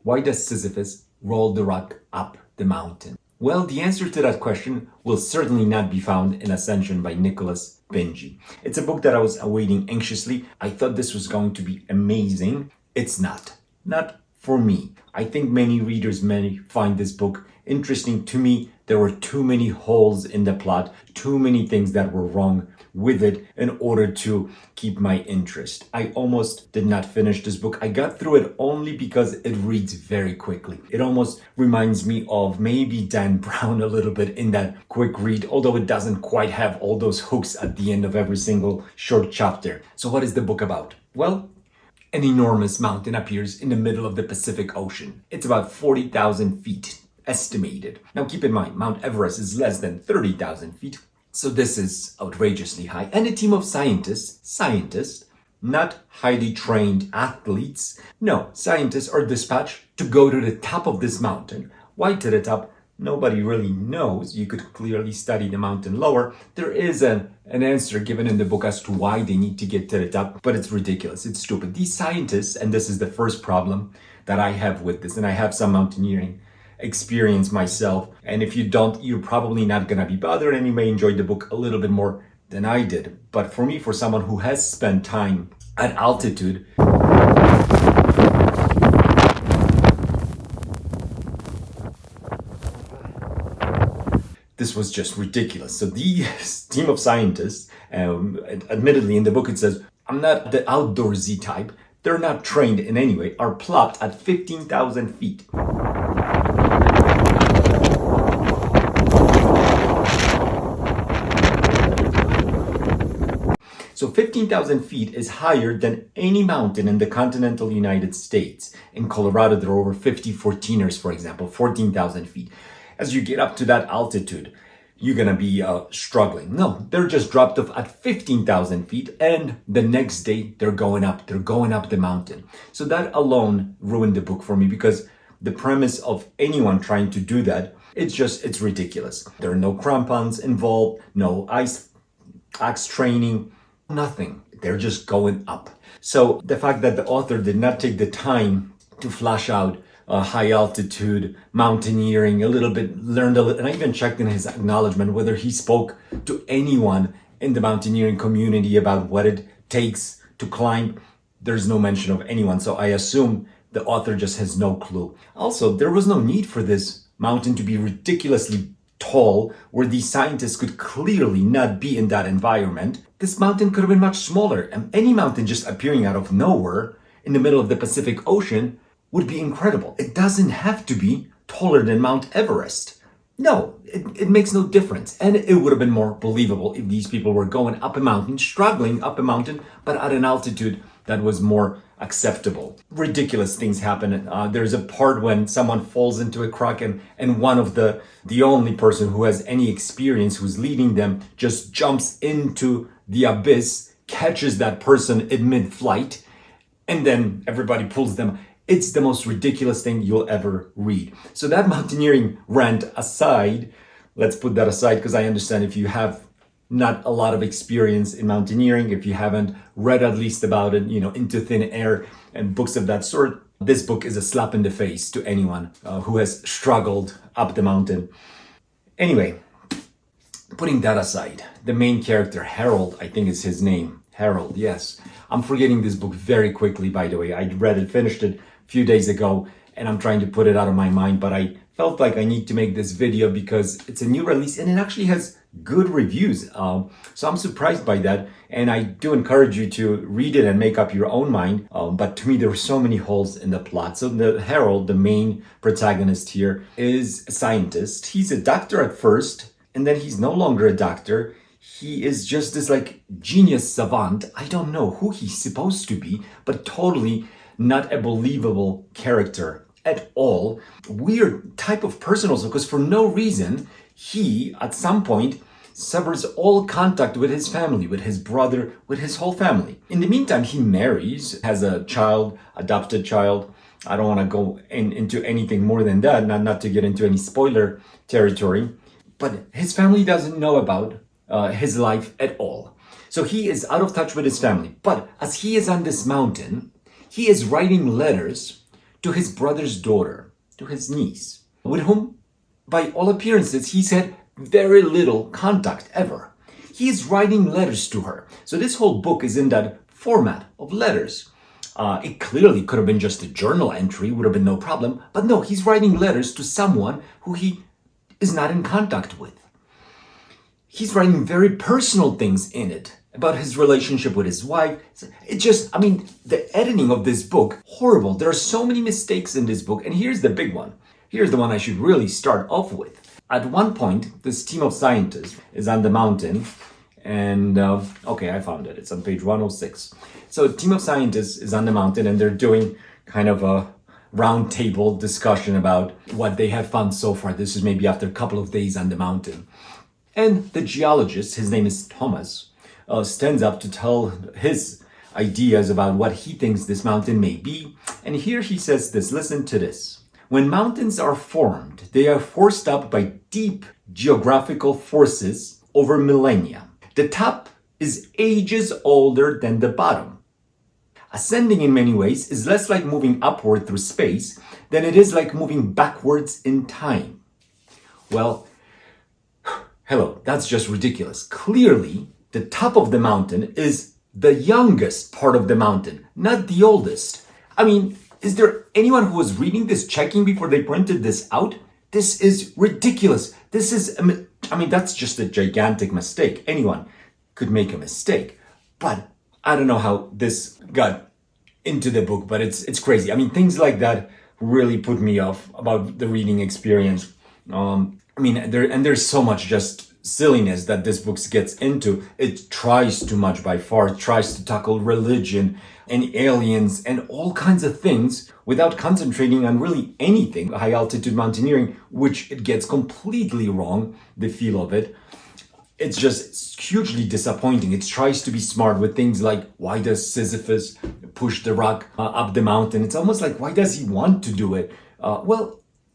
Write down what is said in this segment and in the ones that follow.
Why does Sisyphus roll the rock up the mountain? Well, the answer to that question will certainly not be found in Ascension by Nicholas Binge. It's a book that I was awaiting anxiously. I thought this was going to be amazing. It's not. Not for me. I think many readers may find this book interesting. To me, there were too many holes in the plot, too many things that were wrong with it in order to keep my interest. I almost did not finish this book. I got through it only because it reads very quickly. It almost reminds me of maybe Dan Brown a little bit in that quick read, although it doesn't quite have all those hooks at the end of every single short chapter. So what is the book about? Well, an enormous mountain appears in the middle of the Pacific Ocean. It's about 40,000 feet estimated. Now keep in mind, Mount Everest is less than 30,000 feet. So this is outrageously high. And a team of scientists, not highly trained athletes. No, scientists are dispatched to go to the top of this mountain. Why to the top? Nobody really knows. You could clearly study the mountain lower. There is an answer given in the book as to why they need to get to the top, but it's ridiculous. It's stupid. These scientists, and this is the first problem that I have with this, and I have some mountaineering experience myself, and if you don't, you're probably not gonna be bothered and you may enjoy the book a little bit more than I did. But for me, for someone who has spent time at altitude, this was just ridiculous. So the team of scientists, admittedly in the book it says, I'm not the outdoorsy type, they're not trained in any way, are plopped at 15,000 feet. So 15,000 feet is higher than any mountain in the continental United States. In Colorado, there are over 50 14ers, for example, 14,000 feet. As you get up to that altitude, you're gonna be struggling. No, they're just dropped off at 15,000 feet, and the next day they're going up the mountain. So that alone ruined the book for me, because the premise of anyone trying to do that, it's ridiculous. There are no crampons involved, no axe training, nothing. They're just going up. So the fact that the author did not take the time to flash out high altitude mountaineering a little bit, learned a little, and I even checked in his acknowledgement whether he spoke to anyone in the mountaineering community about what it takes to climb. There's no mention of anyone, so I assume the author just has no clue. Also, there was no need for this mountain to be ridiculously tall, where these scientists could clearly not be in that environment. This mountain could have been much smaller, and any mountain just appearing out of nowhere in the middle of the Pacific Ocean would be incredible. It doesn't have to be taller than Mount Everest. No, it makes no difference. And it would have been more believable if these people were going up a mountain, struggling up a mountain, but at an altitude that was more acceptable. Ridiculous things happen. There's a part when someone falls into a crack, and one of the only person who has any experience, who's leading them, just jumps into the abyss, catches that person in mid-flight, and then everybody pulls them. It's the most ridiculous thing you'll ever read. So that mountaineering rant aside, let's put that aside, because I understand if you have not a lot of experience in mountaineering, if you haven't read at least about it, Into Thin Air and books of that sort, this book is a slap in the face to anyone who has struggled up the mountain. Anyway, putting that aside, the main character, Harold, I think is his name. Harold, yes. I'm forgetting this book very quickly, by the way. I read it, finished it a few days ago, and I'm trying to put it out of my mind, but I felt like I need to make this video because it's a new release and it actually has good reviews. So I'm surprised by that, and I do encourage you to read it and make up your own mind. But to me, there were so many holes in the plot. So the Harold, the main protagonist here, is a scientist. He's a doctor at first, and then he's no longer a doctor. He is just this genius savant. I don't know who he's supposed to be, but totally not a believable character at all. Weird type of person also, because for no reason, he, at some point, severs all contact with his family, with his brother, with his whole family. In the meantime, he marries, has a child, adopted child. I don't want to go into anything more than that, not to get into any spoiler territory. But his family doesn't know about his life at all. So he is out of touch with his family. But as he is on this mountain, he is writing letters to his brother's daughter, to his niece, with whom, by all appearances, he's had very little contact ever. He is writing letters to her. So this whole book is in that format of letters. It clearly could have been just a journal entry, would have been no problem. But no, he's writing letters to someone who he is not in contact with. He's writing very personal things in it about his relationship with his wife. It just, the editing of this book, horrible. There are so many mistakes in this book. And here's the big one. Here's the one I should really start off with. At one point, this team of scientists is on the mountain. And, okay, I found it. It's on page 106. So a team of scientists is on the mountain and they're doing kind of a round table discussion about what they have found so far. This is maybe after a couple of days on the mountain. And the geologist, his name is Thomas, stands up to tell his ideas about what he thinks this mountain may be. And here he says this, listen to this. When mountains are formed, they are forced up by deep geographical forces over millennia. The top is ages older than the bottom. Ascending in many ways is less like moving upward through space than it is like moving backwards in time. Well, hello, that's just ridiculous. Clearly, the top of the mountain is the youngest part of the mountain, not the oldest. Is there anyone who was reading this, checking before they printed this out? This is ridiculous. That's just a gigantic mistake. Anyone could make a mistake. But I don't know how this got into the book, but it's crazy. Things like that really put me off about the reading experience. There's so much just silliness that this book gets into. It tries too much by far. It tries to tackle religion and aliens and all kinds of things without concentrating on really anything. High altitude mountaineering, which it gets completely wrong, the feel of it. It's just hugely disappointing. It tries to be smart with things like, why does Sisyphus push the rock up the mountain? It's almost like, why does he want to do it?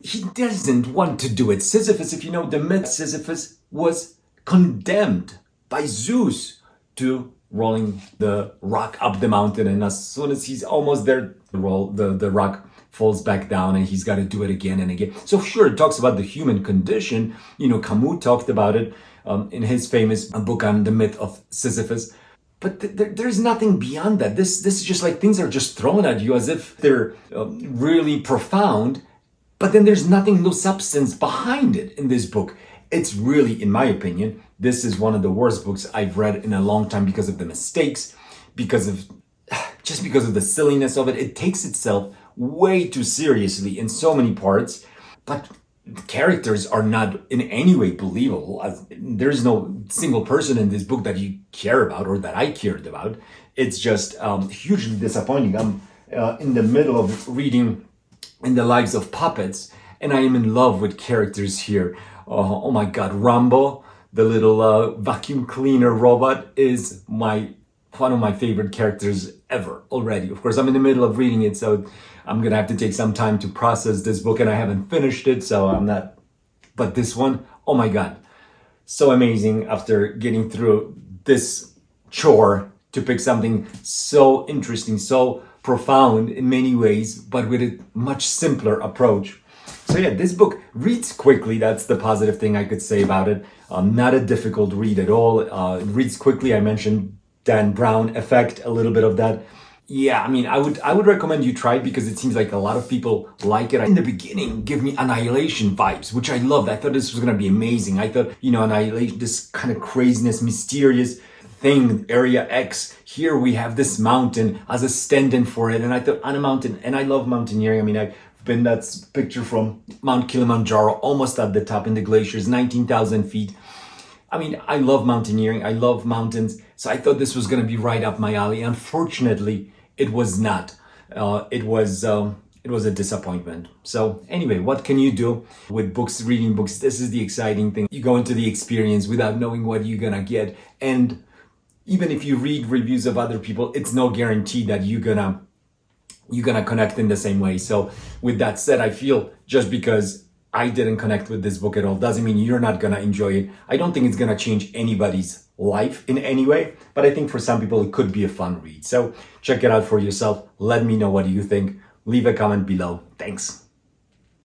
He doesn't want to do it. Sisyphus, if you know the myth, Sisyphus was condemned by Zeus to rolling the rock up the mountain. And as soon as he's almost there, the rock falls back down and he's got to do it again and again. So sure, it talks about the human condition. Camus talked about it in his famous book on the myth of Sisyphus. But there's nothing beyond that. This is just like things are just thrown at you as if they're really profound. But then there's nothing, no substance behind it in this book. It's really, in my opinion, this is one of the worst books I've read in a long time because of the mistakes, because of the silliness of it. It takes itself way too seriously in so many parts, but the characters are not in any way believable. There's no single person in this book that you care about or that I cared about. It's just hugely disappointing. I'm in the middle of reading In the Lives of Puppets, and I am in love with characters here. Oh my God, Rambo, the little vacuum cleaner robot, is one of my favorite characters ever already. Of course, I'm in the middle of reading it, so I'm gonna have to take some time to process this book, and I haven't finished it, so I'm not. But this one, oh my God, so amazing after getting through this chore to pick something so interesting, so profound in many ways, but with a much simpler approach. So yeah, this book reads quickly. That's the positive thing I could say about it. Not a difficult read at all. It reads quickly. I mentioned Dan Brown effect, a little bit of that. Yeah, I would recommend you try it because it seems like a lot of people like it. In the beginning, give me Annihilation vibes, which I loved. I thought this was gonna be amazing. I thought, Annihilation, this kind of craziness, mysterious thing, Area X. Here we have this mountain as a stand-in for it, and I thought on a mountain, and I love mountaineering. I've been that picture from Mount Kilimanjaro, almost at the top in the glaciers, 19,000 feet. I love mountaineering. I love mountains. So I thought this was going to be right up my alley. Unfortunately, it was not. It was a disappointment. So anyway, what can you do with books, reading books? This is the exciting thing. You go into the experience without knowing what you're going to get. And even if you read reviews of other people, it's no guarantee that you're gonna connect in the same way. So with that said, I feel just because I didn't connect with this book at all doesn't mean you're not gonna enjoy it. I don't think it's gonna change anybody's life in any way, but I think for some people it could be a fun read. So check it out for yourself. Let me know what you think. leave a comment below. Thanks.